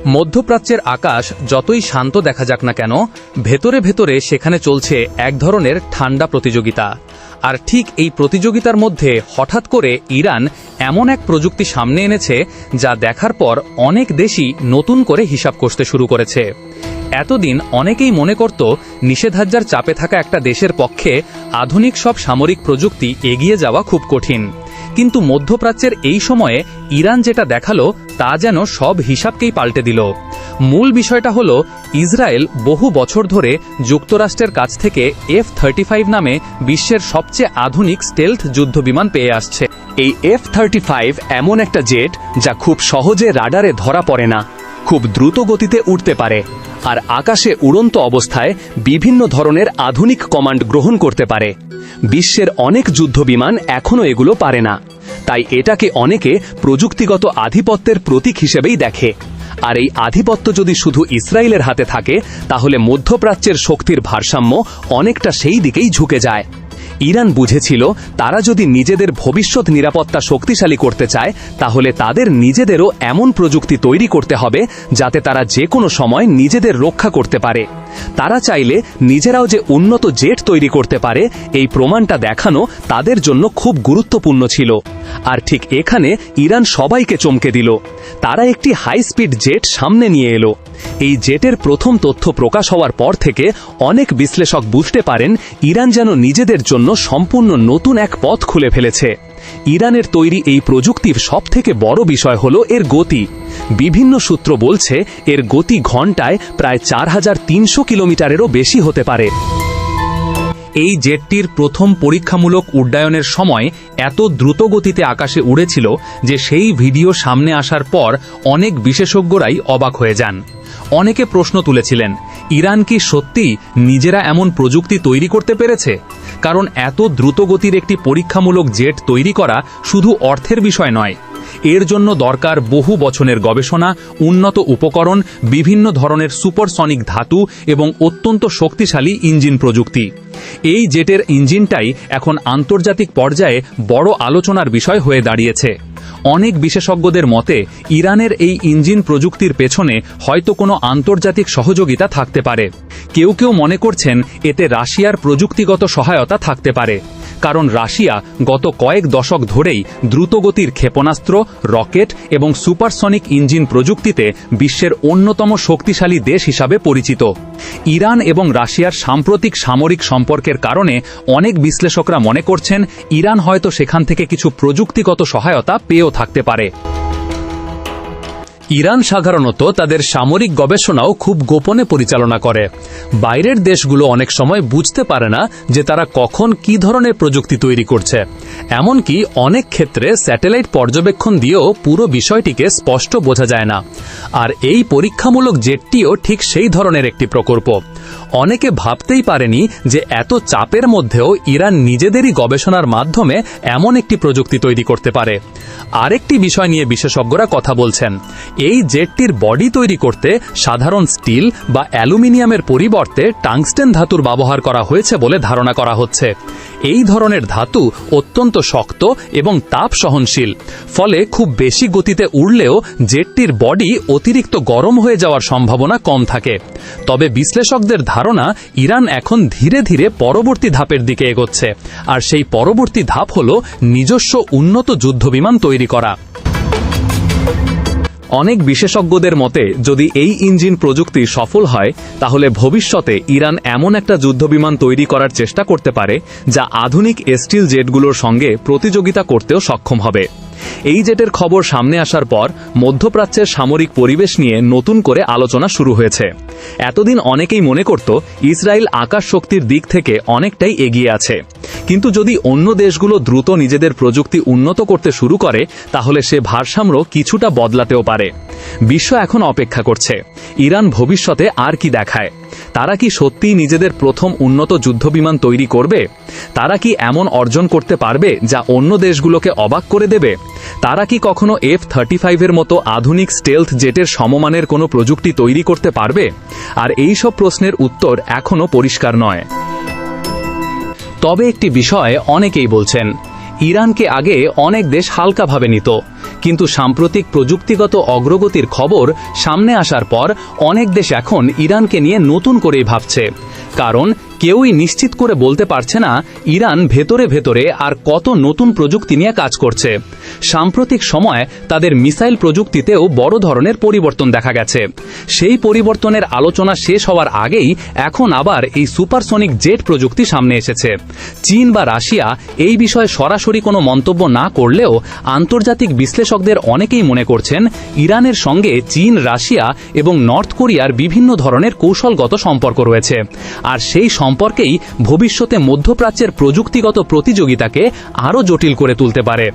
মধ্যপ্রাচ্যের আকাশ যতই শান্ত দেখা যাক না কেন, ভেতরে ভেতরে সেখানে চলছে এক ধরনের ঠান্ডা প্রতিযোগিতা। আর ঠিক এই প্রতিযোগিতার মধ্যে হঠাৎ করে ইরান এমন এক প্রযুক্তি সামনে এনেছে যা দেখার পর অনেক দেশই নতুন করে হিসাব কষতে শুরু করেছে। এতদিন অনেকেই মনে করত নিষেধাজ্ঞার চাপে থাকা একটা দেশের পক্ষে আধুনিক সব সামরিক প্রযুক্তি এগিয়ে যাওয়া খুব কঠিন, কিন্তু মধ্যপ্রাচ্যের এই সময়ে ইরান যেটা দেখালো তা যেন সব হিসাবকেই পাল্টে দিল। মূল বিষয়টা হলো, ইসরায়েল বহু বছর ধরে যুক্তরাষ্ট্রের কাছ থেকে F-35 নামে বিশ্বের সবচেয়ে আধুনিক স্টেলথ যুদ্ধবিমান পেয়ে আসছে। এই F-35 এমন একটা জেট যা খুব সহজে রাডারে ধরা পড়ে না, খুব দ্রুত গতিতে উঠতে পারে, আর আকাশে উড়ন্ত অবস্থায় বিভিন্ন ধরনের আধুনিক কমান্ড গ্রহণ করতে পারে। বিশ্বের অনেক যুদ্ধবিমান এখনও এগুলো পারে না, তাই এটাকে অনেকে প্রযুক্তিগত আধিপত্যের প্রতীক হিসেবেই দেখে। আর এই আধিপত্য যদি শুধু ইসরায়েলের হাতে থাকে, তাহলে মধ্যপ্রাচ্যের শক্তির ভারসাম্য অনেকটা সেই দিকেই ঝুঁকে যায়। ইরান বুঝেছিল, তারা যদি নিজেদের ভবিষ্যৎ নিরাপত্তা শক্তিশালী করতে চায়, তাহলে তাদের নিজেদেরও এমন প্রযুক্তি তৈরি করতে হবে যাতে তারা যে কোনো সময় নিজেদের রক্ষা করতে পারে। তারা চাইলে নিজেরাও যে উন্নত জেট তৈরি করতে পারে, এই প্রমাণটা দেখানো তাদের জন্য খুব গুরুত্বপূর্ণ ছিল। আর ঠিক এখানে ইরান সবাইকে চমকে দিল। তারা একটি হাই স্পিড জেট সামনে নিয়ে এলো। এই জেটের প্রথম তথ্য প্রকাশ হওয়ার পর থেকে অনেক বিশ্লেষক বুঝতে পারেন, ইরান যেন নিজেদের জন্য সম্পূর্ণ নতুন এক পথ খুলে ফেলেছে। ইরানের তৈরি এই প্রযুক্তির সবথেকে বড় বিষয় হল এর গতি। বিভিন্ন সূত্র বলছে এর গতি ঘন্টায় প্রায় 4300 কিলোমিটারেরও বেশি হতে পারে। এই জেটটির প্রথম পরীক্ষামূলক উড্ডয়নের সময় এত দ্রুত গতিতে আকাশে উড়েছিল যে সেই ভিডিও সামনে আসার পর অনেক বিশেষজ্ঞরাই অবাক হয়ে যান। অনেকে প্রশ্ন তুলেছিলেন, ইরান কি সত্যি নিজেরা এমন প্রযুক্তি তৈরি করতে পেরেছে? কারণ এত দ্রুত গতির একটি পরীক্ষামূলক জেট তৈরি করা শুধু অর্থের বিষয় নয়, এর জন্য দরকার বহু বছরের গবেষণা, উন্নত উপকরণ, বিভিন্ন ধরনের সুপারসনিক ধাতু এবং অত্যন্ত শক্তিশালী ইঞ্জিন প্রযুক্তি। এই জেটের ইঞ্জিনটাই এখন আন্তর্জাতিক পর্যায়ে বড় আলোচনার বিষয় হয়ে দাঁড়িয়েছে। অনেক বিশেষজ্ঞদের মতে ইরানের এই ইঞ্জিন প্রযুক্তির পেছনে হয়তো কোনো আন্তর্জাতিক সহযোগিতা থাকতে পারে। কেউ কেউ মনে করছেন এতে রাশিয়ার প্রযুক্তিগত সহায়তা থাকতে পারে, কারণ রাশিয়া গত কয়েক দশক ধরেই দ্রুতগতির ক্ষেপণাস্ত্র, রকেট এবং সুপারসনিক ইঞ্জিন প্রযুক্তিতে বিশ্বের অন্যতম শক্তিশালী দেশ হিসাবে পরিচিত। ইরান এবং রাশিয়ার সাম্প্রতিক সামরিক সম্পর্কের কারণে অনেক বিশ্লেষকরা মনে করছেন ইরান হয়তো সেখান থেকে কিছু প্রযুক্তিগত সহায়তা পেয়েও থাকতে পারে। ইরান সাধারণত তাদের সামরিক গবেষণাও খুব গোপনে পরিচালনা করে। বাইরের দেশগুলো অনেক সময় বুঝতে পারে না যে তারা কখন কি ধরনের প্রযুক্তি তৈরি করছে। এমনকি অনেক ক্ষেত্রে স্যাটেলাইট পর্যবেক্ষণ দিয়েও পুরো বিষয়টিকে স্পষ্ট বোঝা যায় না। আর এই পরীক্ষামূলক জেটটিও ঠিক সেই ধরনের একটি প্রকল্প। অনেকে ভাবতেই পারেনি যে এত চাপের মধ্যেও ইরান নিজেদেরই গবেষণার মাধ্যমে এমন একটি প্রযুক্তি তৈরি করতে পারে। আরেকটি বিষয় নিয়ে বিশেষজ্ঞরা কথা বলছেন, এই জেটটির বডি তৈরি করতে সাধারণ স্টিল বা অ্যালুমিনিয়ামের পরিবর্তে টাংস্টেন ধাতুর ব্যবহার করা হয়েছে বলে ধারণা করা হচ্ছে। এই ধরনের ধাতু অত্যন্ত শক্ত এবং তাপ সহনশীল, ফলে খুব বেশি গতিতে উড়লেও জেটটির বডি অতিরিক্ত গরম হয়ে যাওয়ার সম্ভাবনা কম থাকে। তবে বিশ্লেষকদের ধারণা, ইরান এখন ধীরে ধীরে পরবর্তী ধাপের দিকে এগোচ্ছে, আর সেই পরবর্তী ধাপ হল নিজস্ব উন্নত যুদ্ধবিমান তৈরি করা। অনেক বিশেষজ্ঞদের মতে যদি এই ইঞ্জিন প্রযুক্তি সফল হয়, তাহলে ভবিষ্যতে ইরান এমন একটা যুদ্ধবিমান তৈরি করার চেষ্টা করতে পারে যা আধুনিক স্টিল জেটগুলোর সঙ্গে প্রতিযোগিতা করতেও সক্ষম হবে। এই জেটের খবর সামনে আসার পর মধ্যপ্রাচ্যের সামরিক পরিবেশ নিয়ে নতুন করে আলোচনা শুরু হয়েছে। এতদিন অনেকেই মনে করত ইসরায়েল আকাশ শক্তির দিক থেকে অনেকটাই এগিয়ে আছে, কিন্তু যদি অন্য দেশগুলো দ্রুত নিজেদের প্রযুক্তি উন্নত করতে শুরু করে, তাহলে সে ভারসাম্য কিছুটা বদলাতেও পারে। বিশ্ব এখন অপেক্ষা করছে ইরান ভবিষ্যতে আর কি দেখায়। তারা কি সত্যিই নিজেদের প্রথম উন্নত যুদ্ধবিমান তৈরি করবে? তারা কি এমন অর্জন করতে পারবে যা অন্য দেশগুলোকে অবাক করে দেবে? তারা কি কখনো F-35 এর মতো আধুনিক স্টেলথ জেটের সমমানের কোনো প্রযুক্তি তৈরি করতে পারবে? আর এই সব প্রশ্নের উত্তর এখনো পরিষ্কার নয়। তবে একটি বিষয় অনেকেই বলছেন, ইরানকে আগে অনেক দেশ হালকাভাবে নিত, কিন্তু সাম্প্রতিক প্রযুক্তিগত অগ্রগতির খবর সামনে আসার পর অনেক দেশ এখন ইরানকে নিয়ে নতুন করেই ভাবছে, কারণ কেউই নিশ্চিত করে বলতে পারছে না ইরান ভেতরে ভেতরে আর কত নতুন প্রযুক্তি নিয়ে কাজ করছে। সাম্প্রতিক সময়ে তাদের মিসাইল প্রযুক্তিতেও বড় ধরনের পরিবর্তন দেখা গেছে। সেই পরিবর্তনের আলোচনা শেষ হওয়ার আগেই এখন আবার এই সুপারসনিক জেট প্রযুক্তি সামনে এসেছে। চীন বা রাশিয়া এই বিষয়ে সরাসরি কোনো মন্তব্য না করলেও আন্তর্জাতিক বিশ্লেষকদের অনেকেই মনে করছেন ইরানের সঙ্গে চীন, রাশিয়া এবং নর্থ কোরিয়ার বিভিন্ন ধরনের কৌশলগত সম্পর্ক রয়েছে, আর সেই সম্পর্কেই ভবিষ্যতে মধ্যপ্রাচ্যের প্রযুক্তিগত প্রতিযোগিতাকে আরও জটিল করে তুলতে পারে।